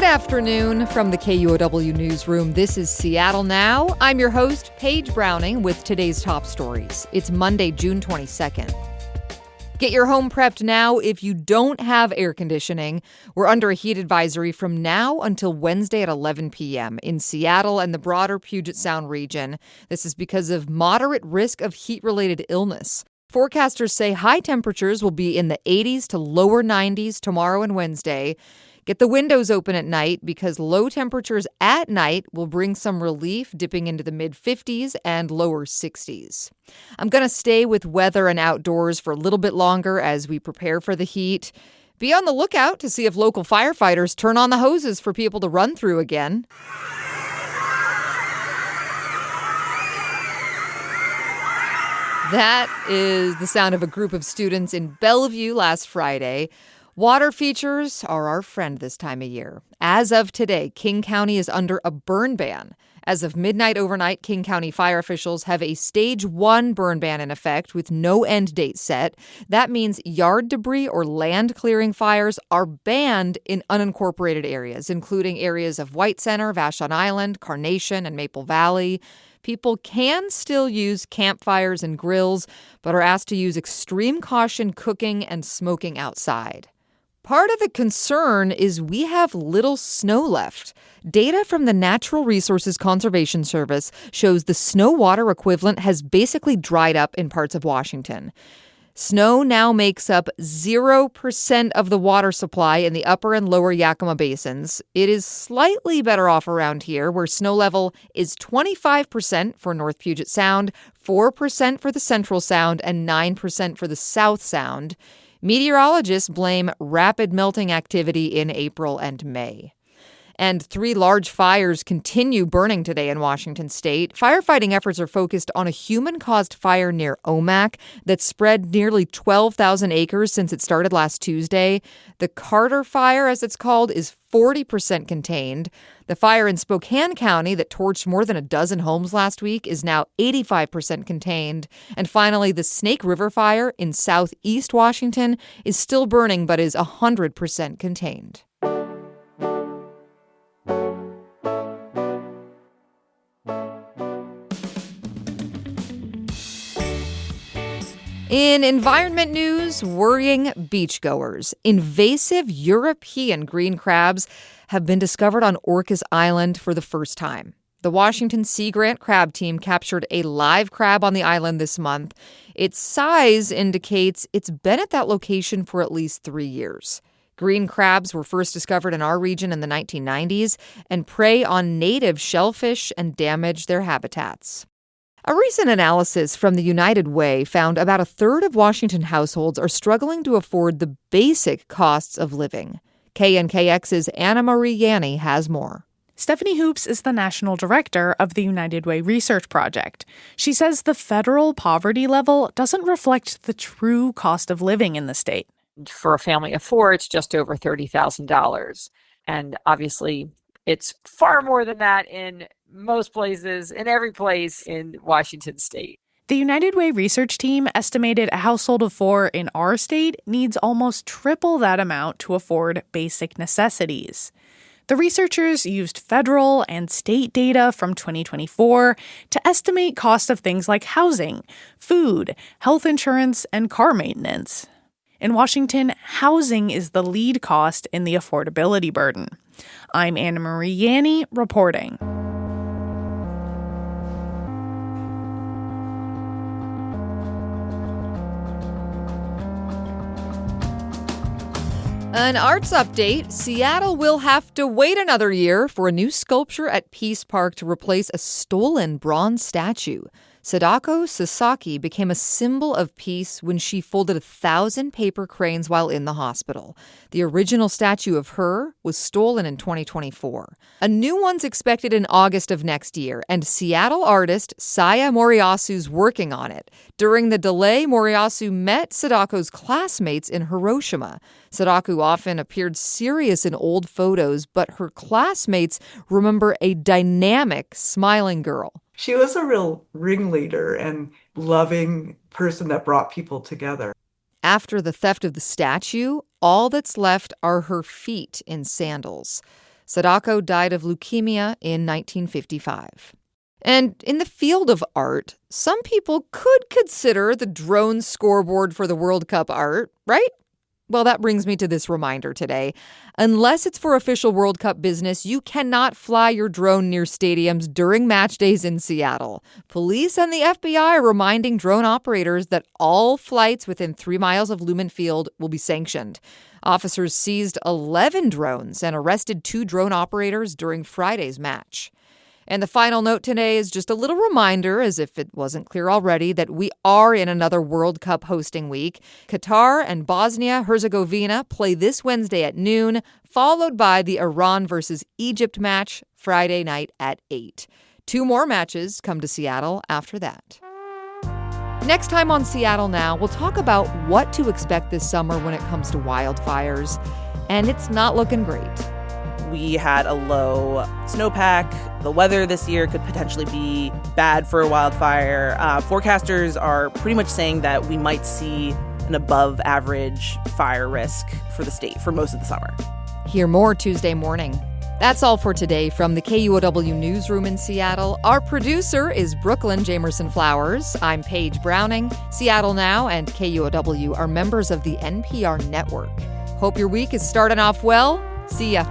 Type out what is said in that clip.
Good afternoon from the KUOW newsroom. This is Seattle Now. I'm your host, Paige Browning, with today's top stories. It's Monday, June 22nd. Get your home prepped now if you don't have air conditioning. We're under a heat advisory from now until Wednesday at 11 p.m. in Seattle and the broader Puget Sound region. This is because of moderate risk of heat-related illness. Forecasters say high temperatures will be in the 80s to lower 90s tomorrow and Wednesday. Get the windows open at night because low temperatures at night will bring some relief, dipping into the mid-50s and lower 60s. I'm going to stay with weather and outdoors for a little bit longer as we prepare for the heat. Be on the lookout to see if local firefighters turn on the hoses for people to run through again. That is the sound of a group of students in Bellevue last Friday. Water features are our friend this time of year. As of today, King County is under a burn ban. As of midnight overnight, King County fire officials have a Stage 1 burn ban in effect with no end date set. That means yard debris or land clearing fires are banned in unincorporated areas, including areas of White Center, Vashon Island, Carnation, and Maple Valley. People can still use campfires and grills, but are asked to use extreme caution cooking and smoking outside. Part of the concern is we have little snow left. Data from the Natural Resources Conservation Service shows the snow water equivalent has basically dried up in parts of Washington. Snow now makes up 0% of the water supply in the upper and lower Yakima basins. It is slightly better off around here, where snow level is 25% for North Puget Sound, 4% for the Central Sound, and 9% for the South Sound. Meteorologists blame rapid melting activity in April and May. And 3 large fires continue burning today in Washington state. Firefighting efforts are focused on a human-caused fire near Omak that spread nearly 12,000 acres since it started last Tuesday. The Carter Fire, as it's called, is 40% contained. The fire in Spokane County that torched more than a dozen homes last week is now 85% contained. And finally, the Snake River Fire in southeast Washington is still burning but is 100% contained. In environment news, worrying beachgoers. Invasive European green crabs have been discovered on Orcas Island for the first time. The Washington Sea Grant crab team captured a live crab on the island this month. Its size indicates it's been at that location for at least 3 years. Green crabs were first discovered in our region in the 1990s and prey on native shellfish and damage their habitats. A recent analysis from the United Way found about a third of Washington households are struggling to afford the basic costs of living. KNKX's Anna Marie Yanni has more. Stephanie Hoops is the national director of the United Way Research Project. She says the federal poverty level doesn't reflect the true cost of living in the state. For a family of 4, it's just over $30,000. And obviously, it's far more than that in most places, in every place in Washington state. The United Way research team estimated a household of 4 in our state needs almost triple that amount to afford basic necessities. The researchers used federal and state data from 2024 to estimate costs of things like housing, food, health insurance, and car maintenance. In Washington, housing is the lead cost in the affordability burden. I'm Anna Marie Yanni reporting. An arts update. Seattle will have to wait another year for a new sculpture at Peace Park to replace a stolen bronze statue. Sadako Sasaki became a symbol of peace when she folded 1,000 paper cranes while in the hospital. The original statue of her was stolen in 2024. A new one's expected in August of next year, and Seattle artist Saya Moriyasu's working on it. During the delay, Moriyasu met Sadako's classmates in Hiroshima. Sadako often appeared serious in old photos, but her classmates remember a dynamic, smiling girl. She was a real ringleader and loving person that brought people together. After the theft of the statue, all that's left are her feet in sandals. Sadako died of leukemia in 1955. And in the field of art, some people could consider the drone scoreboard for the World Cup art, right? Well, that brings me to this reminder today. Unless it's for official World Cup business, you cannot fly your drone near stadiums during match days in Seattle. Police and the FBI are reminding drone operators that all flights within 3 miles of Lumen Field will be sanctioned. Officers seized 11 drones and arrested 2 drone operators during Friday's match. And the final note today is just a little reminder, as if it wasn't clear already, that we are in another World Cup hosting week. Qatar and Bosnia-Herzegovina play this Wednesday at noon, followed by the Iran versus Egypt match Friday night at 8. 2 more matches come to Seattle after that. Next time on Seattle Now, we'll talk about what to expect this summer when it comes to wildfires. And it's not looking great. We had a low snowpack. The weather this year could potentially be bad for a wildfire. Forecasters are pretty much saying that we might see an above average fire risk for the state for most of the summer. Hear more Tuesday morning. That's all for today from the KUOW newsroom in Seattle. Our producer is Brooklyn Jamerson Flowers. I'm Paige Browning. Seattle Now and KUOW are members of the NPR network. Hope your week is starting off well. See ya.